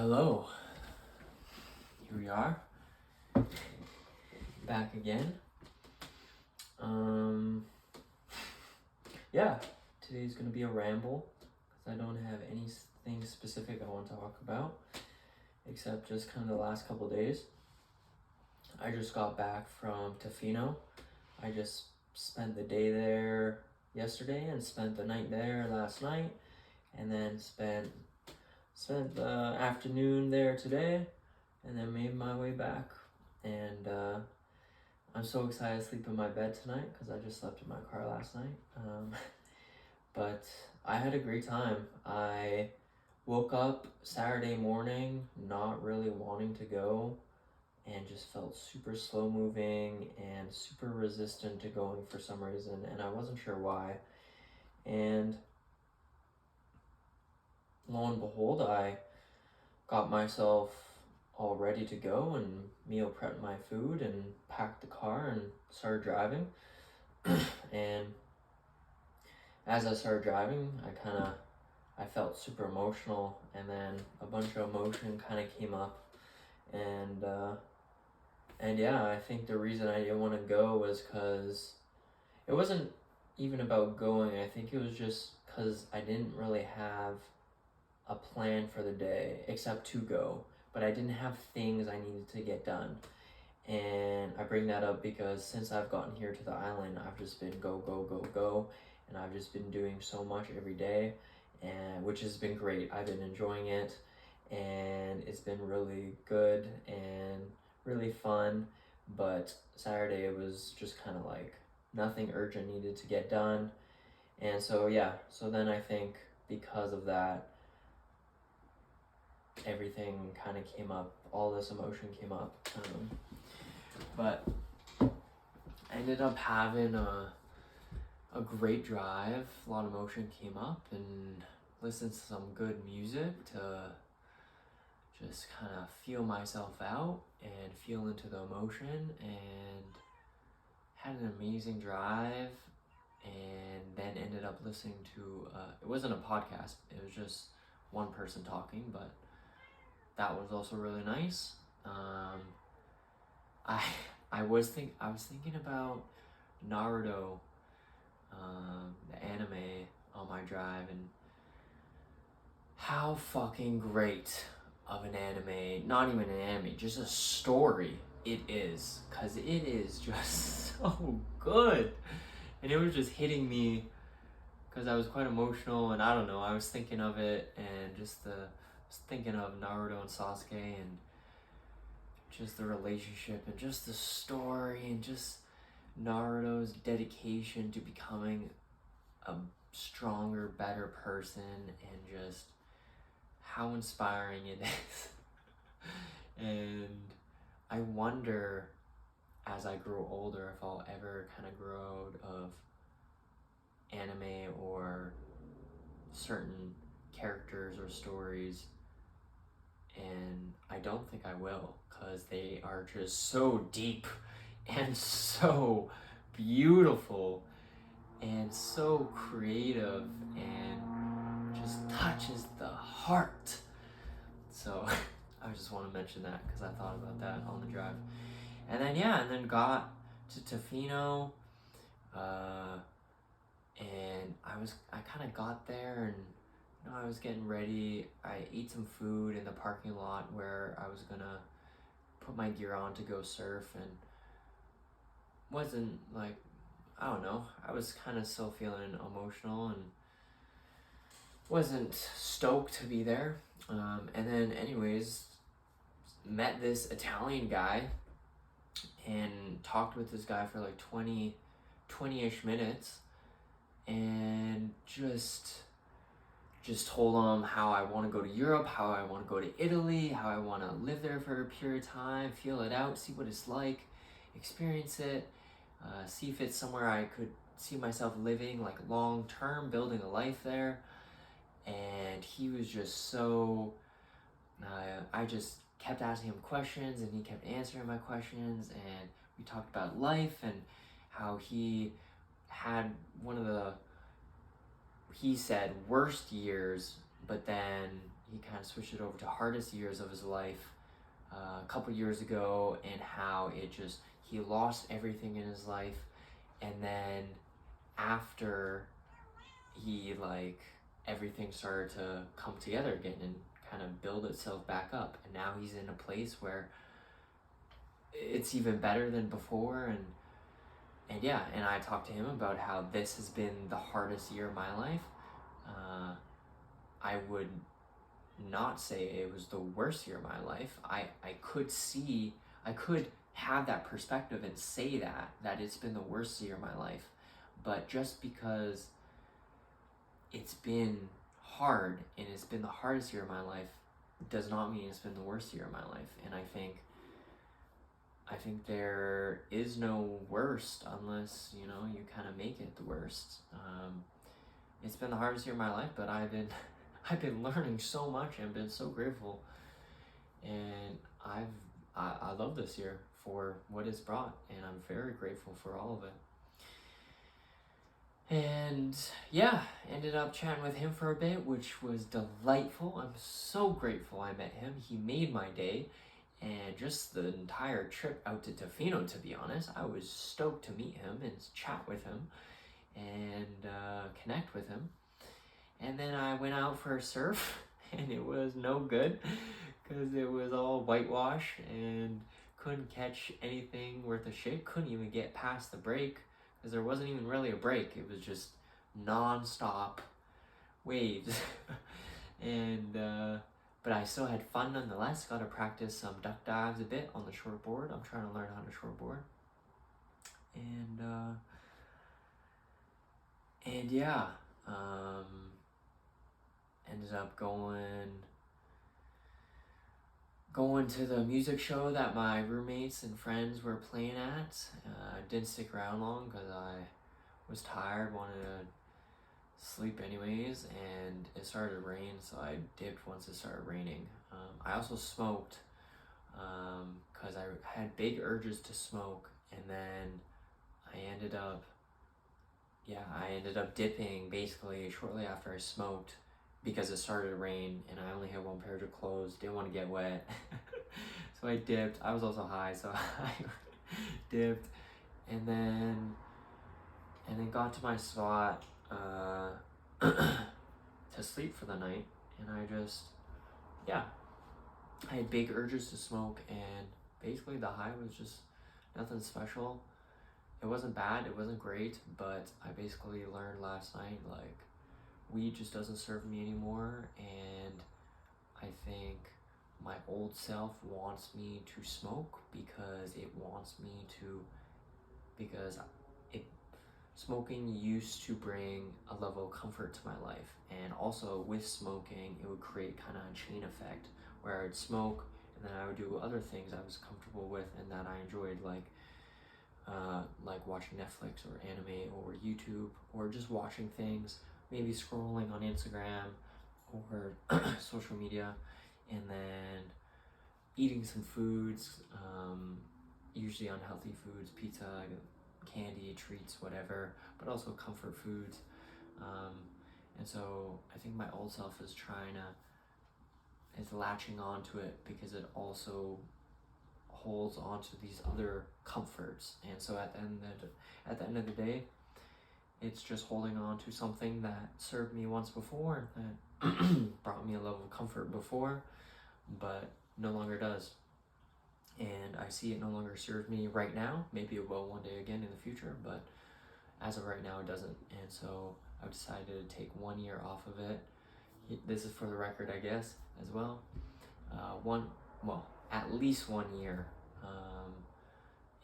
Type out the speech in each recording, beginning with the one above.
Hello, here we are, back again. Yeah, today's gonna be a ramble, because I don't have anything specific I want to talk about, except just kind of the last couple days. I just got back from Tofino. I just spent the day there yesterday and spent the night there last night, and then spent the afternoon there today, and then made my way back. And I'm so excited to sleep in my bed tonight because I just slept in my car last night. But I had a great time. I woke up Saturday morning not really wanting to go, and just felt super slow moving and super resistant to going for some reason, and I wasn't sure why. And lo and behold, I got myself all ready to go and meal prepped my food and packed the car and started driving. And as I started driving, I felt super emotional, and then a bunch of emotion kind of came up, and yeah, I think the reason I didn't want to go was because it wasn't even about going. I think it was just because I didn't really have a plan for the day except to go, but I didn't have things I needed to get done. And I bring that up because since I've gotten here to the island, I've just been go, go, go, go, and I've just been doing so much every day, and which has been great. I've been enjoying it, and it's been really good and really fun. But Saturday, it was just kind of like nothing urgent needed to get done. And so yeah, so then I think because of that, everything kind of came up, all this emotion came up. But I ended up having a great drive. A lot of emotion came up, and listened to some good music to just kind of feel myself out and feel into the emotion, and had an amazing drive. And then ended up listening to it wasn't a podcast, it was just one person talking, but that was also really nice. I was thinking about Naruto, the anime, on my drive, and how fucking great of an anime, not even an anime, just a story it is, because it is just so good. And it was just hitting me because I was quite emotional, and I don't know, I was thinking of it, and was thinking of Naruto and Sasuke, and just the relationship, and just the story, and just Naruto's dedication to becoming a stronger, better person, and just how inspiring it is. And I wonder, as I grow older, if I'll ever kind of grow out of anime or certain characters or stories, and I don't think I will, because they are just so deep and so beautiful and so creative and just touches the heart. So I just want to mention that because I thought about that on the drive. And then got to Tofino, and I kind of got there, and I was getting ready. I ate some food in the parking lot where I was gonna put my gear on to go surf, and wasn't like, I don't know, I was kind of still feeling emotional and wasn't stoked to be there. And then anyways, met this Italian guy and talked with this guy for like 20-ish minutes, and just told him how I want to go to Europe, how I want to go to Italy, how I want to live there for a period of time, feel it out, see what it's like, experience it, see if it's somewhere I could see myself living like long term, building a life there. And he was just so, I just kept asking him questions, and he kept answering my questions, and we talked about life and how he had one of the, he said, worst years, but then he kind of switched it over to hardest years of his life a couple years ago, and how he lost everything in his life, and then after he everything started to come together again and kind of build itself back up, and now he's in a place where it's even better than before. And yeah, and I talked to him about how this has been the hardest year of my life. I would not say it was the worst year of my life. I could have that perspective and say that it's been the worst year of my life, but just because it's been hard and it's been the hardest year of my life does not mean it's been the worst year of my life. And I think there is no worst unless, you kind of make it the worst. It's been the hardest year of my life, but I've been learning so much and been so grateful. And I love this year for what it's brought, and I'm very grateful for all of it. And yeah, ended up chatting with him for a bit, which was delightful. I'm so grateful I met him. He made my day. And just the entire trip out to Tofino, to be honest, I was stoked to meet him and chat with him and connect with him. And then I went out for a surf, and it was no good because it was all whitewash and couldn't catch anything worth a shit. Couldn't even get past the break because there wasn't even really a break. It was just non-stop waves. And but I still had fun nonetheless. Got to practice some duck dives a bit on the shortboard. I'm trying to learn how to shortboard. And yeah, ended up going to the music show that my roommates and friends were playing at. Didn't stick around long because I was tired, wanted to sleep anyways, and it started to rain, so I dipped once it started raining. I also smoked because I had big urges to smoke, and then I ended up dipping basically shortly after I smoked because it started to rain and I only had one pair of clothes, didn't want to get wet. So I dipped. I was also high, so I dipped, and then got to my spot to sleep for the night, and I had big urges to smoke, and basically the high was just nothing special. It wasn't bad, it wasn't great, but I basically learned last night, weed just doesn't serve me anymore, and I think my old self wants me to smoke because smoking used to bring a level of comfort to my life, and also with smoking it would create kind of a chain effect where I'd smoke and then I would do other things I was comfortable with and that I enjoyed, like watching Netflix or anime or YouTube, or just watching things, maybe scrolling on Instagram or social media, and then eating some foods, usually unhealthy foods, pizza, candy, treats, whatever, but also comfort foods. And so I think my old self is latching onto it because it also holds onto these other comforts. And so at the end of the day, it's just holding on to something that served me once before, that brought me a level of comfort before, but no longer does. And I see it no longer serves me right now. Maybe it will one day again in the future, but as of right now it doesn't. And so I've decided to take 1 year off of it. This is for the record, I guess, as well. At least 1 year.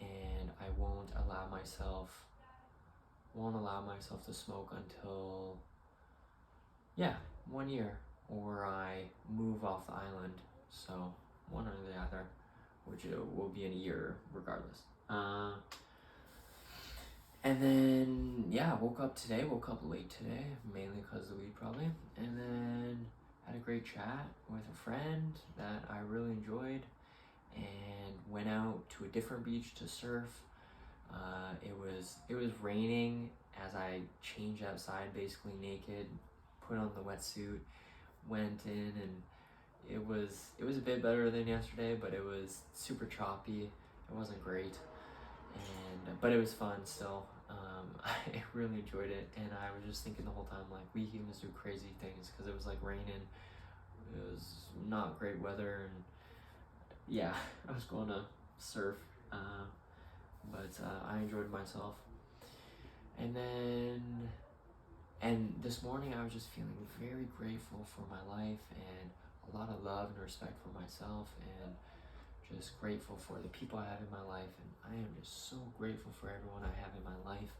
And I won't allow myself to smoke until 1 year, or I move off the island. So one or the other, which it will be in a year regardless. And then woke up late today, mainly because of the weed probably, and then had a great chat with a friend that I really enjoyed, and went out to a different beach to surf. It was raining as I changed outside, basically naked, put on the wetsuit, went in and it was a bit better than yesterday, but it was super choppy. It wasn't great, but it was fun still. I really enjoyed it, and I was just thinking the whole time, like, we can just do crazy things, because it was like raining. It was not great weather, and yeah, I was going to surf, but I enjoyed myself. And this morning I was just feeling very grateful for my life, and a lot of love and respect for myself, and just grateful for the people I have in my life. And I am just so grateful for everyone I have in my life,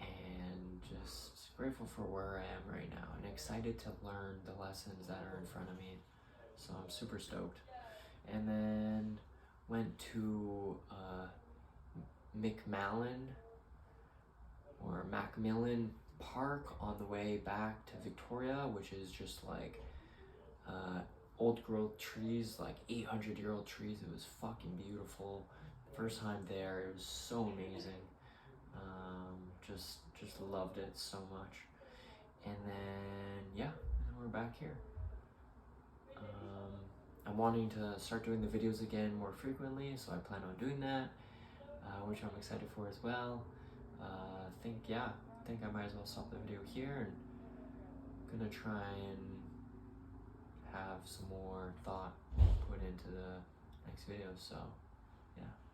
and just grateful for where I am right now, and excited to learn the lessons that are in front of me. So I'm super stoked. And then went to Macmillan Park on the way back to Victoria, which is just like old growth trees, like 800-year-old trees. It was fucking beautiful. First time there, it was so amazing. Just loved it so much. And then yeah, and we're back here. I'm wanting to start doing the videos again more frequently, so I plan on doing that, which I'm excited for as well. I think I might as well stop the video here, and gonna try and have some more thought put into the next video. So yeah.